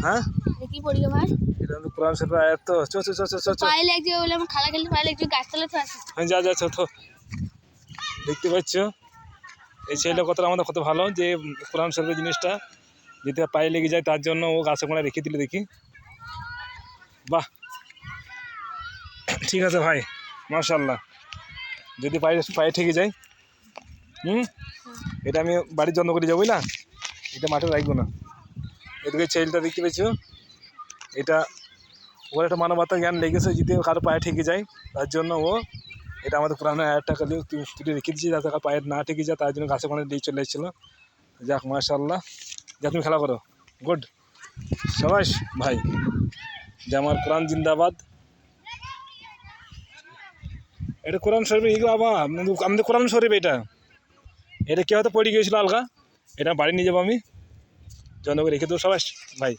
হ্যাঁ কি পড়ি গো ভাই? এটা তো কোরআন শরীফের আয়াত তো। চো চো চো চো চো চো। পায়ে লাগছে বলে আমার খালা খেলতে পায়ে লাগছে গাছতলা তো আছে। হ্যাঁ যা যা চো তো। দেখতে পাচ্ছ এই ছেলেটা কতটা আমাদের কত ভালো যে কোরআন শরীফের জিনিসটা যদি পায়ে লেগে যায় তার জন্য ও গাছে কোণে রেখে দিলে দেখি। বাহ ঠিক আছে ভাই, মাশাআল্লাহ। যদি পায়ে পায়ে ঠেকে যায় এটা আমি বাড়ির যত্ন করে যাবো না, এটা মাঠে রাখবো না। এদিকে ছেলেটা দেখতে পেয়েছো, এটা ওর একটা মানবতা জ্ঞান লেগেছে যদি কারো পায়ে ঠেকে যায় তার জন্য ও এটা আমাদের পুরানো একটা তুলে রেখে দিয়েছি যাতে কারো পায়ে না ঠেকে যায়, তার জন্য গাছে কোণে দিয়ে চলে এসেছিলো। যাক মাশাআল্লাহ, যা তুমি খেলা করো, গুড, সবাই ভাই। যে আমার কোরআন জিন্দাবাদ। এটা কোরআন শরীফ এগুলো আবার আমাদের কোরআন শরীফ এটা এটা কেউ হয়তো পড়ে গিয়েছিলো আলগা, এটা বাড়ি নিয়ে যাবো আমি যত্ন করে রেখে দেবো সবাই ভাই।